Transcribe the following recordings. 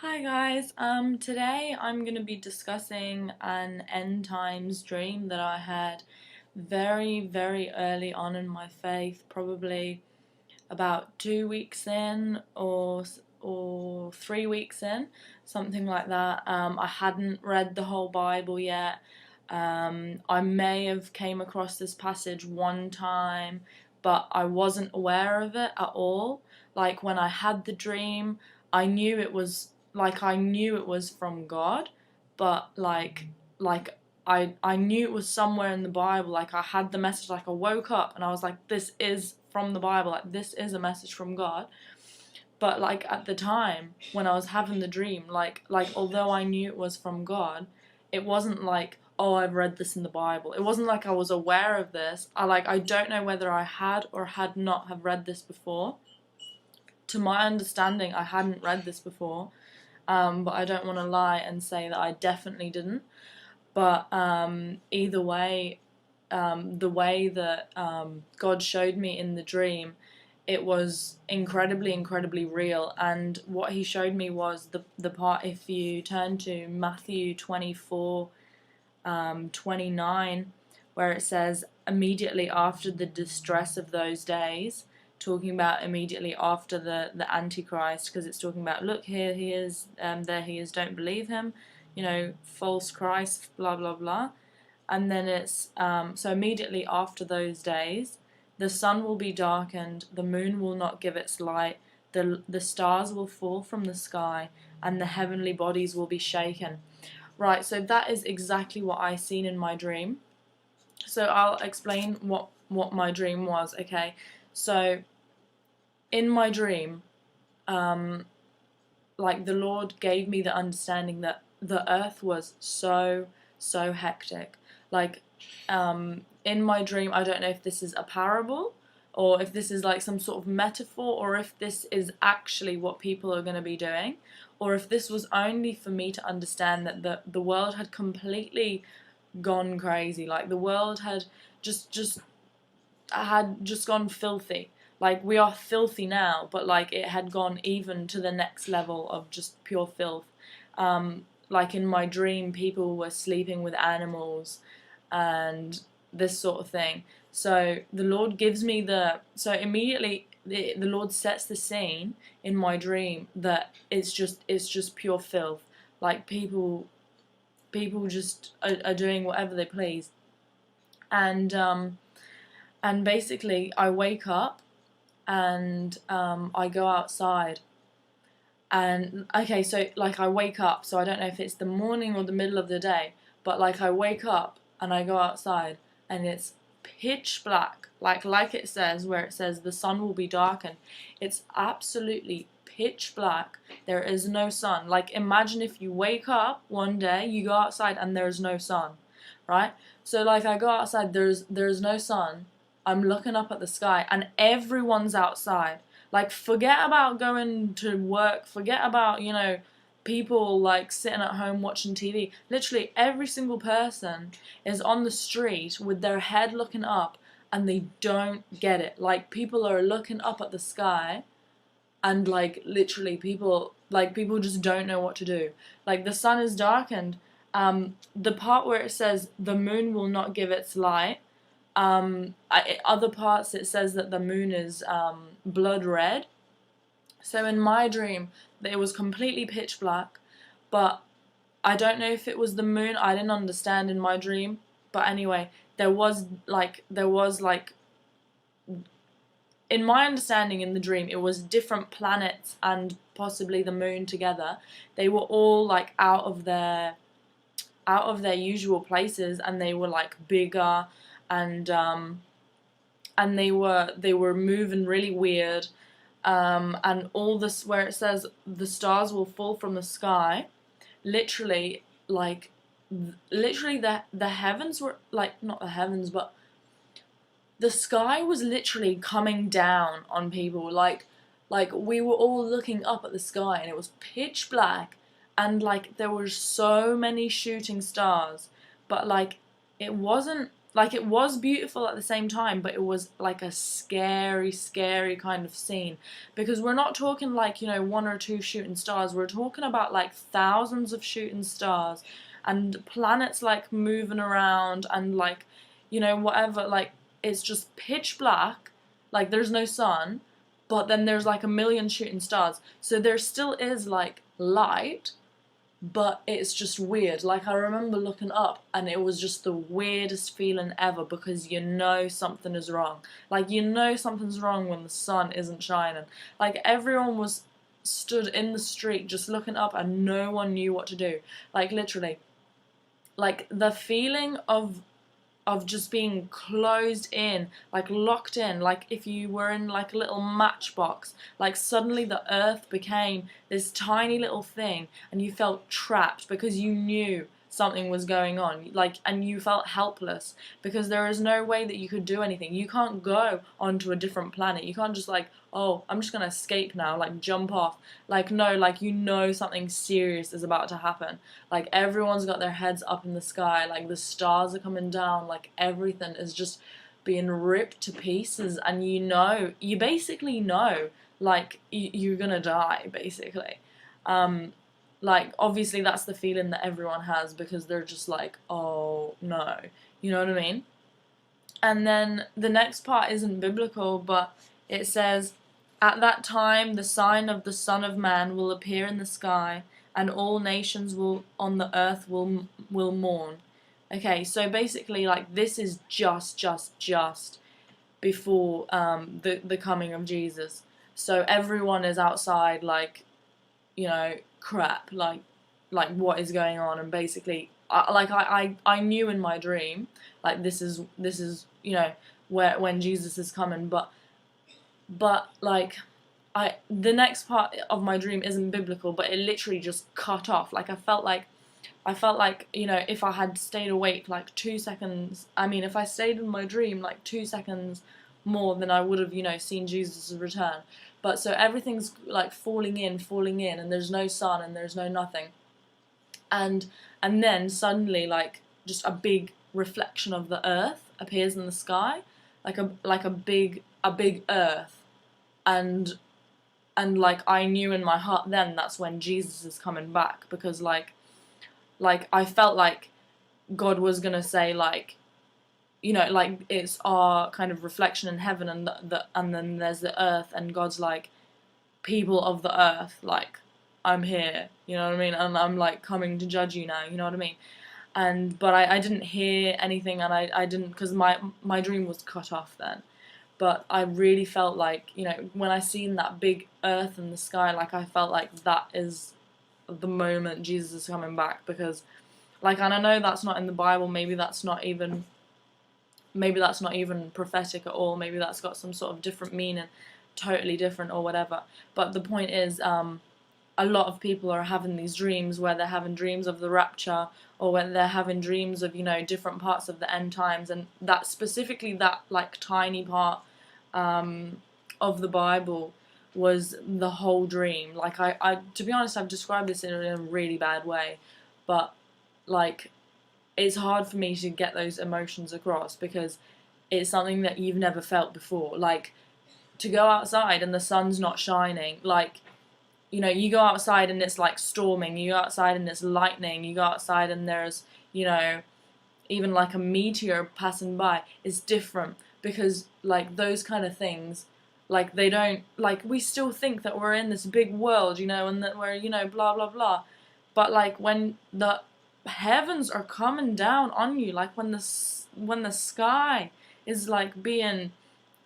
Hi guys, today I'm going to be discussing an end times dream that I had very early on in my faith, probably about 2 weeks in or 3 weeks in, something like that. I hadn't read the whole Bible yet. I may have came across this passage one time, but I wasn't aware of it at all. Like when I had the dream, I knew it was from God, but I knew it was somewhere in the Bible. Like I had the message, like I woke up and I was like, this is from the Bible, like this is a message from God. But like at the time when I was having the dream, like although I knew it was from God, it wasn't like, oh, I've read this in the Bible. It wasn't like I was aware of this. I don't know whether I had or had not have read this before. To my understanding, I hadn't read this before. But I don't want to lie and say that I definitely didn't. But either way, the way that God showed me in the dream, it was incredibly real. And what he showed me was the part, if you turn to Matthew 24, 29, where it says, immediately after the distress of those days, talking about immediately after the Antichrist, because it's talking about, look, here he is, there he is, don't believe him, false Christ, blah blah blah. And then it's so immediately after those days, the sun will be darkened, the moon will not give its light, the stars will fall from the sky, and the heavenly bodies will be shaken. Right, so that is exactly what I seen in my dream. So I'll explain what my dream was, okay? So in my dream, like the Lord gave me the understanding that the earth was so hectic. Like in my dream, I don't know if this is a parable or if this is like some sort of metaphor or if this is actually what people are going to be doing, or if this was only for me to understand that the world had completely gone crazy. Like the world had just gone filthy. Like we are filthy now, but like it had gone even to the next level of just pure filth. Like in my dream, people were sleeping with animals and this sort of thing. So the Lord gives me so immediately the Lord sets the scene in my dream that it's just pure filth. Like people just are doing whatever they please. And basically I wake up and I go outside. And okay, so like I wake up, so I don't know if it's the morning or the middle of the day, but like I wake up and I go outside and it's pitch black, like it says, where it says the sun will be darkened. It's absolutely pitch black. There is no sun. Like imagine if you wake up one day, you go outside and there's no sun, right? So like I go outside, there's no sun. I'm looking up at the sky and everyone's outside. Like forget about going to work, forget about, people like sitting at home watching TV. Literally every single person is on the street with their head looking up and they don't get it. Like people are looking up at the sky and like literally people just don't know what to do. Like the sun is darkened. The part where it says the moon will not give its light, other parts it says that the moon is blood red. So in my dream, it was completely pitch black, but I don't know if it was the moon. I didn't understand in my dream, but anyway, there was like in my understanding in the dream, it was different planets and possibly the moon together. They were all like out of their usual places, and they were like bigger, and they were moving really weird, and all this where it says the stars will fall from the sky, literally literally the heavens were like, not the heavens, but the sky was literally coming down on people. Like we were all looking up at the sky and it was pitch black, and like there were so many shooting stars, but like it wasn't like, it was beautiful at the same time, but it was like a scary, scary kind of scene, because we're not talking like, you know, one or two shooting stars. We're talking about like thousands of shooting stars and planets like moving around, and like, you know, whatever, like, it's just pitch black, like there's no sun, but then there's like a million shooting stars, so there still is like light, but it's just weird. Like, I remember looking up and it was just the weirdest feeling ever, because you know something is wrong. Like, you know something's wrong when the sun isn't shining. Like, everyone was stood in the street just looking up and no one knew what to do. Like, literally. Like, the feeling of just being closed in, like locked in, like if you were in like a little matchbox, like suddenly the earth became this tiny little thing and you felt trapped because you knew something was going on, like, and you felt helpless because there is no way that you could do anything. You can't go onto a different planet. You can't just like, oh, I'm just gonna escape now, like jump off. Like, no, like, you know something serious is about to happen. Like, everyone's got their heads up in the sky, like the stars are coming down, like everything is just being ripped to pieces, and you basically know, like, you're gonna die, basically. Like, obviously that's the feeling that everyone has, because they're just like, oh no, you know what I mean? And then the next part isn't biblical, but it says, at that time the sign of the Son of Man will appear in the sky, and all nations will on the earth will mourn. Okay, so basically, like, this is just before the coming of Jesus. So everyone is outside, like, you know, crap, like what is going on, and basically, I knew in my dream, like, this is you know, when Jesus is coming, but like, the next part of my dream isn't biblical, but it literally just cut off. Like, I felt like, you know, if I had stayed awake like 2 seconds, I mean, if I stayed in my dream like 2 seconds more, then I would have, you know, seen Jesus' return. But so everything's like falling in, and there's no sun and there's no nothing. And then suddenly, like, just a big reflection of the earth appears in the sky, like a big earth, and like, I knew in my heart then that's when Jesus is coming back, because like I felt like God was gonna say, like, you know, like, it's our kind of reflection in heaven, and and then there's the earth, and God's like, people of the earth, like, I'm here, you know what I mean, and I'm like coming to judge you now, you know what I mean. And but I didn't hear anything, and I didn't, because my dream was cut off then. But I really felt like, you know, when I seen that big earth in the sky, like, I felt like that is the moment Jesus is coming back, because, like, and I know that's not in the Bible, maybe that's not even prophetic at all, maybe that's got some sort of different meaning, totally different or whatever. But the point is, a lot of people are having these dreams where they're having dreams of the rapture, or when they're having dreams of, you know, different parts of the end times, and that specifically, that like tiny part of the Bible was the whole dream. Like, I to be honest, I've described this in a really bad way, but like, it's hard for me to get those emotions across, because it's something that you've never felt before. Like, to go outside and the sun's not shining, like, you know, you go outside and it's like storming, you go outside and it's lightning, you go outside and there's, you know, even like a meteor passing by. It's different, because like, those kind of things, like, they don't, like, we still think that we're in this big world, you know, and that we're, you know, blah blah blah, but like, when the heavens are coming down on you, like when the sky is like being,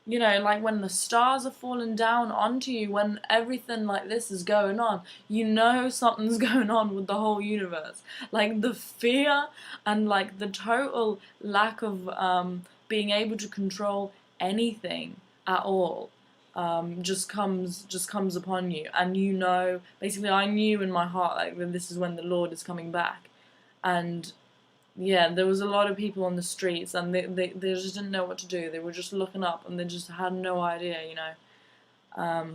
you know, like when the stars are falling down onto you, when everything like this is going on, you know something's going on with the whole universe. Like, the fear and like the total lack of being able to control anything at all just comes upon you, and, you know, basically, I knew in my heart, like, that this is when the Lord is coming back. And yeah, there was a lot of people on the streets, and they just didn't know what to do. They were just looking up, and they just had no idea, you know.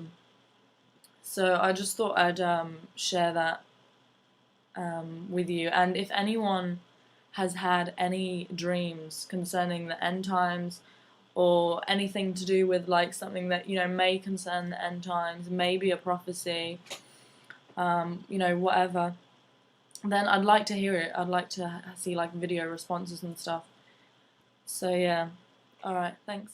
So I just thought I'd share that with you. And if anyone has had any dreams concerning the end times, or anything to do with like something that, you know, may concern the end times, maybe a prophecy, you know, whatever, then I'd like to hear it. I'd like to see like video responses and stuff. So yeah, alright, thanks.